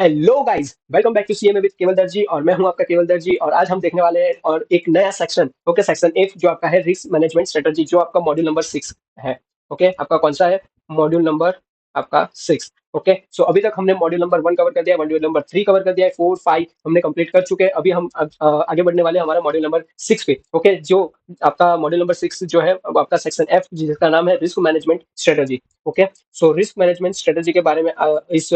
Hello guys, welcome back to CMA with Keval Darji. और मैं हूं आपका केवल दर्जी। और आज हम देखने वाले हैं और एक नया सेक्शन। ओके, सेक्शन 8 जो आपका है रिस्क मैनेजमेंट स्ट्रेटजी, जो आपका मॉड्यूल नंबर 6 है। ओके, आपका कौन सा है? मॉड्यूल नंबर आपका 6। ओके, सो अभी तक हमने मॉड्यूल नंबर 1 कवर कर दिया है, मॉड्यूल नंबर 3 कवर कर दिया है, 4 5 हमने कंप्लीट कर चुके हैं। अभी हम आगे बढ़ने वाले हैं हमारा मॉड्यूल नंबर 6 पे। ओके, जो आपका मॉड्यूल नंबर 6 जो है, अब आपका सेक्शन एफ, जिसका नाम है risk management strategy. Okay, so risk management strategy के बारे में इस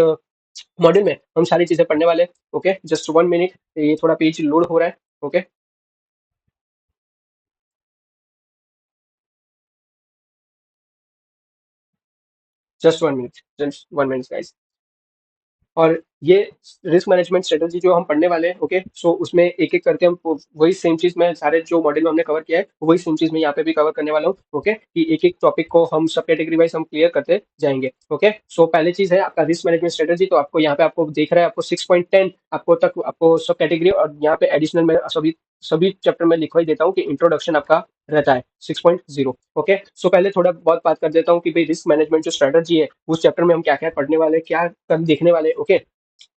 मॉड्यूल में हम सारी चीजें पढ़ने वाले हैं। ओके, जस्ट 1 मिनट, ये थोड़ा पेज लोड हो रहा है। Okay, just 1 minute guys. और ये रिस्क मैनेजमेंट स्ट्रेटजी जो हम पढ़ने वाले हैं, ओके, सो उसमें एक एक करके हम वही सेम चीज में सारे जो मॉड्यूल में हमने कवर किया है वही सेम चीज में यहाँ पे भी कवर करने वाला हूँ। ओके, कि एक एक टॉपिक को हम सब कैटेगरी वाइज हम क्लियर करते जाएंगे। ओके, सो पहली चीज है आपका रिस्क मैनेजमेंट स्ट्रेटजी। तो आपको यहाँ पे आपको दिख रहा है, आपको 6.10 आपको तक आपको सब कैटेगरी, और यहाँ पे एडिशनल में सभी सभी चैप्टर में लिखवा ही देता हूँ कि इंट्रोडक्शन आपका रहता है 6.0। ओके, सो पहले थोड़ा बहुत बात कर देता हूँ कि भाई रिस्क मैनेजमेंट जो स्ट्रेटजी है उस चैप्टर में हम क्या क्या पढ़ने वाले हैं, क्या देखने वाले हैं। ओके,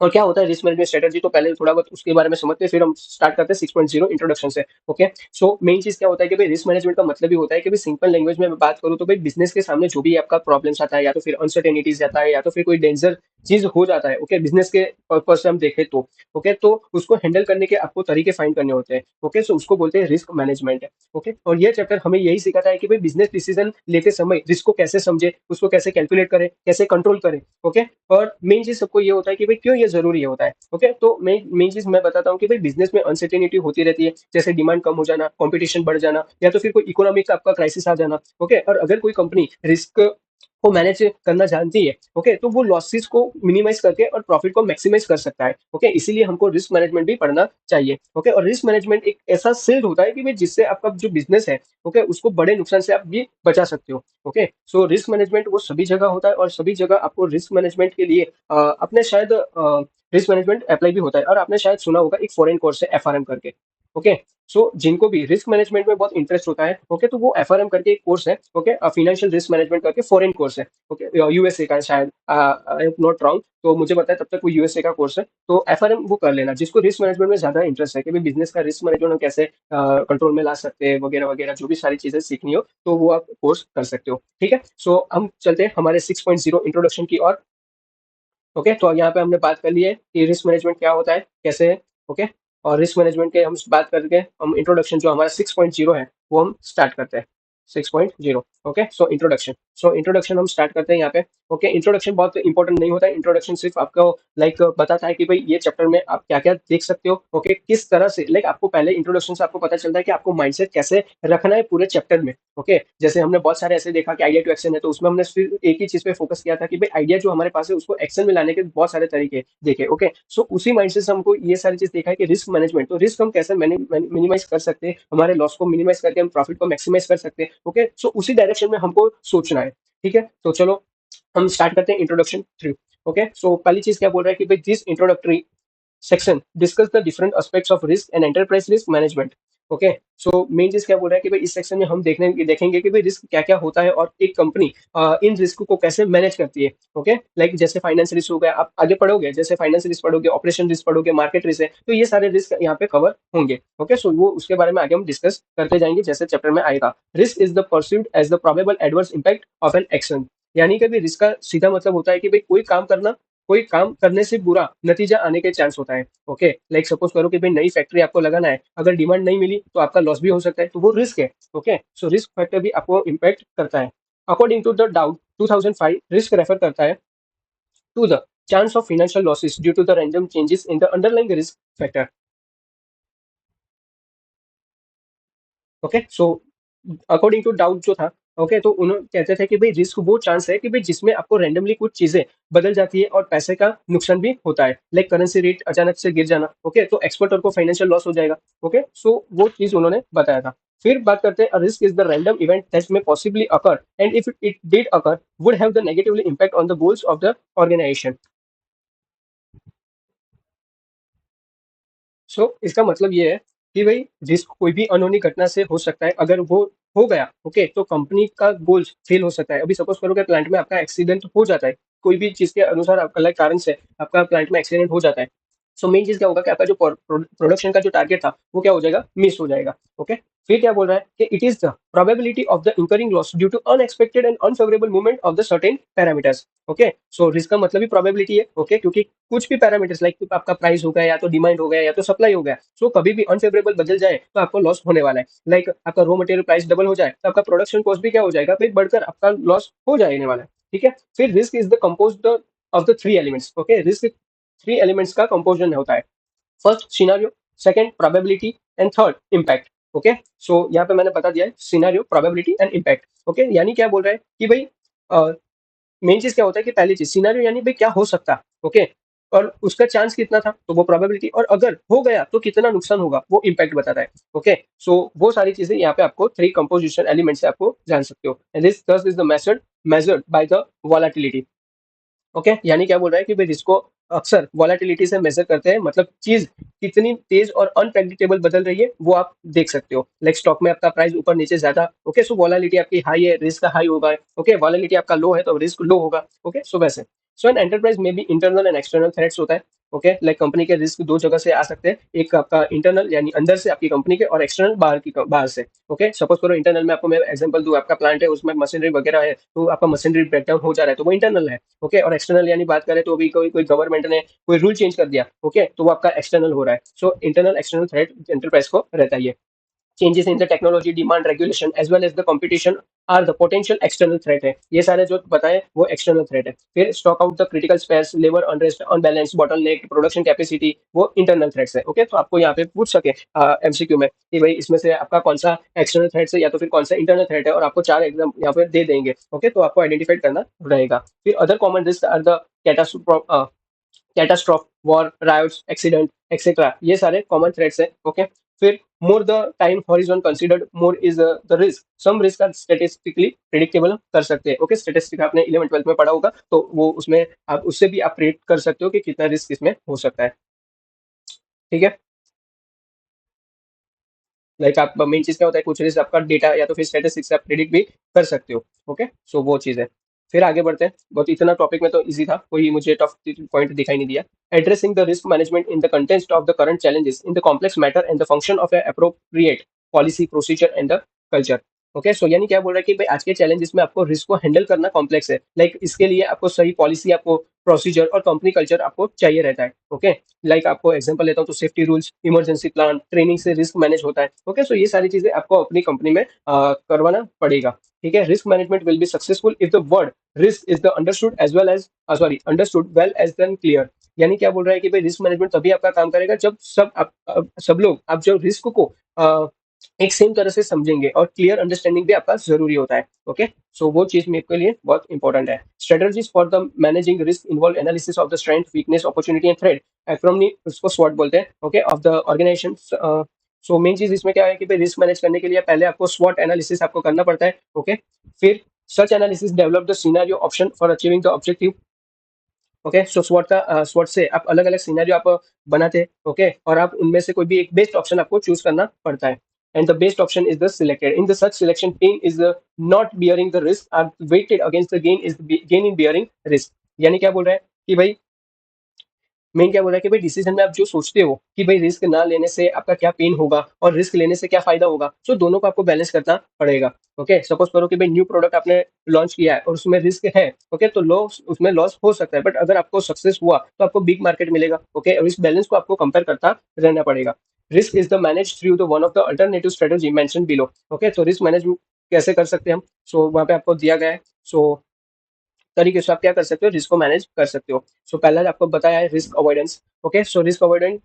और क्या होता है रिस्क मैनेजमेंट स्ट्रेटजी, तो पहले थोड़ा बहुत उसके बारे में समझते हैं, फिर हम स्टार्ट करते हैं 6.0 इंट्रोडक्शन से। ओके, सो मेन चीज क्या होता है कि भाई रिस्क मैनेजमेंट का मतलब ही होता है कि भाई सिंपल लैंग्वेज में मैं बात करूँ तो भाई बिजनेस के सामने जो भी आपका प्रॉब्लम्स आता है, या तो फिर अनसर्टेनिटीज आता है, या तो फिर कोई डेंजर चीज हो जाता है, ओके, बिजनेस के पर्पज से हम देखें तो ओके, तो उसको हैंडल करने के आपको तरीके फाइंड करने होते हैं। ओके, सो उसको बोलते हैं रिस्क मैनेजमेंट। ओके, और ये चैप्टर हमें यही सिखाता है कि भाई बिजनेस डिसीजन लेते समय रिस्क को कैसे समझे, उसको कैसे कैलकुलेट करें, कैसे कंट्रोल करें। ओके, और मेन चीज सबको ये होता है कि भाई क्यों ये जरूरी होता है। ओके, तो मेन चीज मैं बताता हूँ कि भाई बिजनेस में अनसर्टेनिटी होती रहती है, जैसे डिमांड कम हो जाना, कंपटीशन बढ़ जाना, या तो फिर कोई इकोनॉमिक आपका क्राइसिस आ जाना। ओके, और अगर कोई कंपनी रिस्क को मैनेज करना जानती है, ओके, तो वो लॉसेस को मिनिमाइज करके और प्रॉफिट को मैक्सिमाइज कर सकता है। ओके, इसीलिए हमको रिस्क मैनेजमेंट भी पढ़ना चाहिए। ओके, और रिस्क मैनेजमेंट एक ऐसा शील्ड होता है कि भाई जिससे आपका जो बिजनेस है, ओके, उसको बड़े नुकसान से आप भी बचा सकते हो। ओके, सो रिस्क मैनेजमेंट वो सभी जगह होता है, और सभी जगह आपको रिस्क मैनेजमेंट के लिए अपने शायद रिस्क मैनेजमेंट अप्लाई भी होता है। और आपने शायद सुना होगा एक फॉरेन कोर्स है एफआरएम करके। ओके, सो जिनको भी रिस्क मैनेजमेंट में बहुत इंटरेस्ट होता है, ओके, तो वो एफआरएम करके एक कोर्स है, ओके, फाइनेंशियल रिस्क मैनेजमेंट करके फॉरेन कोर्स है। ओके, यूएसए का है शायद, आई एम नॉट रॉन्ग, तो मुझे पता है तब तक वो यूएसए का कोर्स है। तो एफआरएम वो कर लेना जिसको रिस्क मैनेजमेंट में ज्यादा इंटरेस्ट है कि भाई बिजनेस का रिस्क मैनेजमेंट हम कैसे कंट्रोल में ला सकते हैं, वगैरह वगैरह, जो भी सारी चीजें सीखनी हो तो वो आप कोर्स कर सकते हो। ठीक है, सो हम चलते हैं हमारे 6.0 इंट्रोडक्शन की ओर। ओके, तो यहाँ पे हमने बात कर ली है कि रिस्क मैनेजमेंट क्या होता है, कैसे है। ओके, और रिस्क मैनेजमेंट के हम बात करके हम इंट्रोडक्शन जो हमारा 6.0 है वो हम स्टार्ट करते हैं। 6.0। ओके, सो इंट्रोडक्शन हम स्टार्ट करते हैं यहाँ पे। ओके, इंट्रोडक्शन बहुत इंपॉर्टेंट नहीं होता है। इंट्रोडक्शन सिर्फ आपको लाइक बताता है कि भाई ये चैप्टर में आप क्या क्या देख सकते हो। ओके, किस तरह से लाइक आपको पहले इंट्रोडक्शन से आपको पता चलता है कि आपको माइंडसेट कैसे रखना है पूरे चैप्टर में। ओके, जैसे हमने बहुत सारे ऐसे देखा कि आइडिया टू एक्शन है, तो उसमें हमने सिर्फ एक ही चीज पे फोकस किया था कि भाई आइडिया जो हमारे पास है उसको एक्शन में लाने के बहुत सारे तरीके देखे। ओके, सो उसी माइंडसेट से हमको ये सारी चीज देखा है कि रिस्क मैनेजमेंट, तो रिस्क हम कैसे मिनिमाइज कर सकते हैं, हमारे लॉस को मिनिमाइज करके हम प्रॉफिट को मैक्सिमाइज कर सकते हैं। ओके, सो उसी डायरेक्शन में हमको सोचना है। ठीक है, तो चलो हम स्टार्ट करते हैं इंट्रोडक्शन थ्रू। ओके, सो पहली चीज क्या बोल रहा है कि भाई this introductory section discuss the different aspects of risk and enterprise risk management. Okay, so main चीज क्या बोल रहा है कि भाई इस सेक्शन में हम देखेंगे कि भाई रिस्क क्या क्या होता है और एक कंपनी इन रिस्क को कैसे मैनेज करती है। ओके, लाइक जैसे फाइनेंस रिस्क हो गया, आप आगे पढ़ोगे, जैसे फाइनेंस रिस्क पढ़ोगे, ऑपरेशन रिस्क पढ़ोगे, मार्केट रिस्क है, तो ये सारे रिस्क यहाँ पे कवर होंगे। ओके, सो वो उसके बारे में आगे हम डिस्कस करते जाएंगे जैसे चैप्टर में आएगा। Risk is the perceived as the probable adverse impact of an action. यानी कि भाई रिस्क का सीधा मतलब होता है कि भाई कोई काम करने से बुरा नतीजा आने के चांस होता है। ओके, लाइक सपोज करो कि भाई नई फैक्ट्री आपको लगाना है, अगर डिमांड नहीं मिली तो आपका लॉस भी हो सकता है, तो वो रिस्क है। ओके, सो रिस्क फैक्टर भी आपको इम्पैक्ट करता है। According to the doubt 2005, risk refer करता है to the chance of financial losses due to the random changes in the underlying risk factor. Okay, so according to doubt जो था, okay, तो उन्होंने कहते थे कि भाई रिस्क वो चांस है कि भाई जिसमें आपको रैंडमली कुछ चीजें बदल जाती है और पैसे का नुकसान भी होता है, लाइक करेंसी रेट अचानक से गिर जाना। ओके, तो एक्सपर्टर को फाइनेंशियल लॉस हो जाएगा। ओके, सो वो चीज उन्होंने बताया था। फिर बात करते हैं, risk is the random event that may possibly occur and if it did occur would have the negatively impact on the goals of the organisation. So इसका मतलब ये है कि भाई रिस्क कोई भी अनहोनी घटना से हो सकता है, अगर वो हो गया, ओके, तो कंपनी का गोल्स फेल हो सकता है। अभी सपोज करो कि प्लांट में आपका एक्सीडेंट हो जाता है, कोई भी चीज़ के अनुसार अलग कारण से आपका प्लांट में एक्सीडेंट हो जाता है, सो मेन चीज़ क्या होगा कि आपका जो प्रोडक्शन का जो टारगेट था, वो क्या हो जाएगा? मिस हो जाएगा। ओके? फिर क्या बोल रहा है कि it is the probability of the incurring loss due to unexpected and unfavourable movement of the certain parameters. Okay? So risk का मतलब ही प्रोबेबिलिटी है। ओके? क्योंकि कुछ भी पैरामीटर्स लाइक आपका प्राइस हो गया या तो डिमांड हो गया या तो सप्लाई हो गया, सो कभी भी अनफेवरेबल बदल जाए तो आपको लॉस होने वाला है। लाइक आपका रॉ मटेरियल प्राइस डबल हो जाए तो आपका प्रोडक्शन कॉस्ट भी क्या हो जाएगा? फिर बढ़कर आपका लॉस हो जाने वाला है। ठीक है? फिर risk is the composed of the three elements. Okay? Risk three elements का कंपोजिशन होता है। First scenario, second probability and third impact. Okay? So यहाँ पे मैंने बता दिया है scenario, probability and impact. Okay? यानी क्या बोल रहा है कि भाई मेन चीज क्या होता है कि पहली चीज सिनेरियो यानी भाई क्या हो सकता है। ओके? और उसका चांस कितना था तो वो प्रोबेबिलिटी, और अगर हो गया तो कितना नुकसान होगा वो इम्पैक्ट बताता है। ओके? सो वो सारी चीजें यहाँ पे आपको थ्री कंपोजिशन एलिमेंट से आपको जान सकते हो। And this thus is the method measured by the volatility. Okay? यानी क्या बोल रहा है कि भाई जिसको अक्सर वॉलेटिलिटी से मेजर करते हैं, मतलब चीज कितनी तेज और अनप्रेडिक्टेबल बदल रही है वो आप देख सकते हो। लाइक स्टॉक में आपका प्राइस ऊपर नीचे ज्यादा, ओके, सो वॉलेटिलिटी आपकी हाई है, रिस्क हाई होगा। ओके? वॉलेटिलिटी आपका लो है तो रिस्क लो होगा। ओके? सो वैसे सो एन एंटरप्राइज में भी इंटरनल एंड एक्सटर्नल थ्रेट्स होता है। ओके? लाइक कंपनी के रिस्क दो जगह से आ सकते हैं, एक आपका इंटरनल यानी अंदर से आपकी कंपनी के, और एक्सटर्नल बाहर से। ओके? सपोज करो इंटरनल में आपको मैं एग्जांपल दूं, आपका प्लांट है उसमें मशीनरी वगैरह है, तो आपका मशीनरी ब्रेकडाउन हो जा रहा है तो वो इंटरनल है। ओके? और एक्सटर्नल यानी बात करें तो अभी कोई कोई गवर्नमेंट ने कोई रूल चेंज कर दिया, ओके, तो वो आपका एक्सटर्नल हो रहा है। So internal external threat enterprise को रहता है। Changes in the technology, demand, regulation as well as the competition are the potential external threat है। ये सारे जो बताए वो एक्सटर्नल थ्रेट है। फिर stock out the critical spares, labour unrest, unbalance, bottleneck, production capacity, वो इंटरनल थ्रेट्स है। ओके? तो आपको यहाँ पे पूछ सके एमसीक्यू में कि भाई इसमें से आपका कौन सा एक्सटर्नल थ्रेट है या तो फिर कौन सा इंटरनल थ्रेट है, और आपको चार एग्जाम यहाँ पे दे देंगे। ओके? तो आपको आइडेंटिफाई करना रहेगा। फिर other common risk are the catastrophe, war, riots, accident etcetera, ये सारे कॉमन थ्रेट्स है। ओके? फिर more the time horizon considered more is the risk, some risk are statistically predictable कर सकते हैं। ओके? स्टेटिस्टिक आपने 11 12 में पढ़ा होगा, तो वो उसमें आप उससे भी आप प्रेडिक्ट कर सकते हो कि कितना रिस्क इसमें हो सकता है। ठीक है? लाइक आप मेन चीज क्या होता है, कुछ रिस्क आपका डेटा या तो फिर स्टेटिस्टिक से आप प्रिडिक्ट भी कर सकते हो। ओके? सो वो चीज है। फिर आगे बढ़ते हैं। बहुत इतना टॉपिक में तो इजी था, कोई मुझे टफ पॉइंट दिखाई नहीं दिया। Addressing the risk management in the context of the current challenges in the complex matter and the function of a appropriate policy procedure and the culture. Okay? So यानी क्या बोल रहा है कि भाई आज के चैलेंजेस में आपको रिस्क को हैंडल करना कॉम्प्लेक्स है। लाइक इसके लिए आपको सही पॉलिसी, आपको प्रोसीजर और कंपनी कल्चर आपको चाहिए रहता है। ओके? लाइक आपको एग्जांपल लेता हूँ तो safety rules, emergency plan, training से रिस्क मैनेज होता है। ओके? सो ये सारी चीजें आपको अपनी कंपनी में करवाना पड़ेगा। ठीक है? Risk management will be successful if the word risk is the understood as well as sorry understood well as then clear. यानी क्या बोल रहा है कि भाई रिस्क मैनेजमेंट तभी आपका काम करेगा जब सब लोग आप जो रिस्क को एक सेम तरह से समझेंगे, और क्लियर अंडरस्टैंडिंग भी आपका जरूरी होता है। ओके? सो वो चीज मेरे लिए बहुत इंपॉर्टेंट है। Strategies for the managing risk involve analysis of the strength, weakness, opportunity and threat, acronym उसको स्वॉट बोलते हैं। Okay? Of the organisation. So main चीज इसमें क्या है कि भाई रिस्क मैनेज करने के लिए पहले आपको स्वॉट एनालिसिस आपको करना पड़ता है। ओके? फिर such analysis develop the scenario option for achieving the objective. Okay? So स्वॉट का स्वॉट से आप अलग अलग सिनेरियो आप बनाते हैं। ओके? और आप उनमें से कोई भी एक बेस्ट ऑप्शन आपको चूज करना पड़ता है। And the best option is the selected in the such selection pain is not bearing the risk are weighted against the gain is gain in bearing risk. यानी क्या बोल रहा है कि भाई मेन क्या बोल रहा है कि भाई डिसीजन में आप जो सोचते हो कि भाई रिस्क ना लेने से आपका क्या पेन होगा और रिस्क लेने से क्या फायदा होगा, सो दोनों को आपको बैलेंस करना पड़ेगा। ओके? सपोज करो कि भाई न्यू प्रोडक्ट आपने लॉन्च किया है और उसमें रिस्क है। ओके? तो लॉस, उसमें लॉस हो सकता है, बट अगर आपको सक्सेस हुआ तो आपको बिग मार्केट मिलेगा। ओके? और इस बैलेंस को आपको कंपेयर करता रहना पड़ेगा। Risk is the manage through the one of the alternative strategy mention below. Okay? तो रिस्क मैनेज कैसे कर सकते हैं हम? सो वहाँ पे आपको दिया गया है। सो तरीके से आप क्या कर सकते हो, रिस्क को मैनेज कर सकते हो। सो पहला आपको बताया है risk avoidance. Okay? So risk avoidance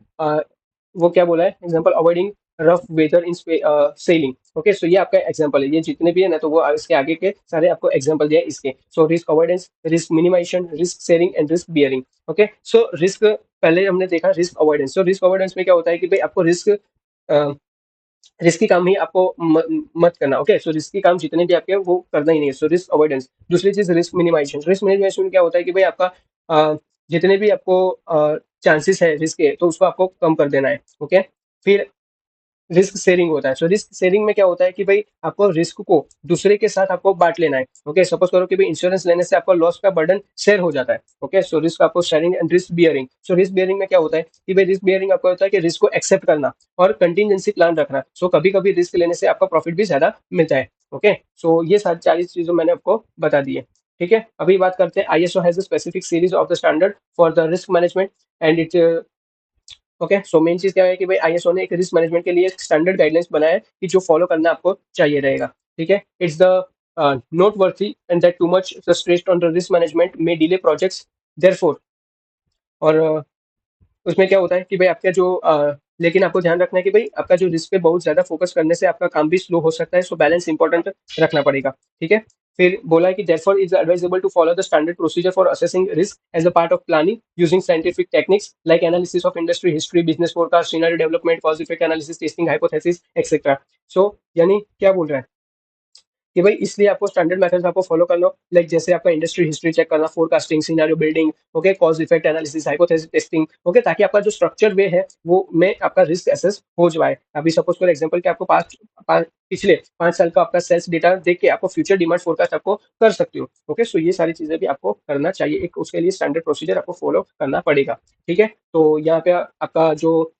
वो क्या बोला है, example avoiding rough weather in sailing. Okay? So ये आपका एग्जांपल है, ये जितने भी है ना तो वो इसके आगे के सारे आपको एग्जांपल दिए हैं इसके। So risk avoidance, risk minimisation, risk sharing and risk bearing. Okay? So risk पहले हमने देखा risk avoidance. So risk avoidance में क्या होता है कि भाई आपको रिस्क रिस्की काम ही आपको मत करना। ओके? सो रिस्की काम जितने भी आपके हैं, वो करना ही नहीं है। सो रिस्क अवॉइडेंस। दूसरी चीज रिस्क मिनिमाइजेशन। रिस्क मिनिमाइजेशन में क्या होता है कि भाई आपका जितने भी आपको चांसेस है रिस्क के, तो उसको आपको कम कर देना है। ओके? फिर रिस्क शेयरिंग होता है। सो रिस्क शेयरिंग में क्या होता है कि भाई आपको रिस्क को दूसरे के साथ आपको बांट लेना है। ओके, सपोज करो कि भाई इंश्योरेंस लेने से आपका लॉस का बर्डन शेयर हो जाता है। ओके, सो रिस्क आपको sharing and risk bearing. So risk bearing में क्या होता है कि भाई रिस्क बियरिंग आपको होता है कि रिस्क को एक्सेप्ट करना और कंटीजेंसी प्लान रखना। सो कभी कभी रिस्क लेने से आपका प्रॉफिट भी ज्यादा मिलता है। ओके, सो ये सारी चार चीजों मैंने आपको बता दी है। ठीक है, अभी बात करते हैं ISO has a specific series of the standard for the risk management and it. Okay, so main चीज क्या है कि भाई आईएसओ ने एक रिस्क मैनेजमेंट के लिए एक स्टैंडर्ड गाइडलाइंस बनाया है कि जो फॉलो करना आपको चाहिए रहेगा। ठीक है, it's the note worthy and that too much stress on the risk management may delay projects therefore. और उसमें क्या होता है कि भाई आपका जो लेकिन आपको ध्यान रखना है कि भाई आपका जो रिस्क पे बहुत ज्यादा फोकस करने से आपका काम भी स्लो हो सकता है। सो बैलेंस इंपॉर्टेंट रखना पड़ेगा। ठीक है, फिर बोला है कि therefore is advisable to follow the standard procedure for assessing risk as a part of planning using scientific techniques like analysis of industry history, business forecast, scenario development, cause effect analysis, testing hypothesis, etc. So यानी क्या बोल रहा है कि भाई इसलिए आपको standard methods आपको फॉलो करना, लाइक जैसे आपका इंडस्ट्री हिस्ट्री चेक करना, forecasting, scenario building, okay, cause effect analysis, hypothesis testing. Okay, ताकि आपका जो स्ट्रक्चर वे है वो में आपका रिस्क एसेस हो जाए। अभी सपोज फॉर एग्जांपल कि आपको पिछले 5 साल का आपका सेल्स डेटा देख के आपको फ्यूचर डिमांड फोरकास्ट आपको कर सकते हो। ओके, सो ये सारी चीजें भी आपको करना चाहिए, एक उसके लिए स्टैंडर्ड प्रोसीजर आपको फॉलो करना पड़ेगा। ठीक है, तो यहाँ पे आपका जो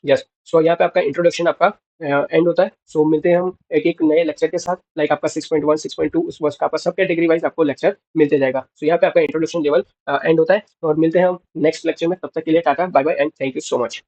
यस, सो यहाँ पे आपका इंट्रोडक्शन आपका एंड होता है। सो मिलते हैं हम एक एक नए लेक्चर के साथ, लाइक आपका 6.1 6.2 उस वर्ष का आपका सब कैटेगरी वाइज आपको लेक्चर मिलते जाएगा। सो यहाँ पे आपका इंट्रोडक्शन लेवल एंड होता है और मिलते हैं हम नेक्स्ट लेक्चर में। तब तक के लिए tata bye bye and thank you so much.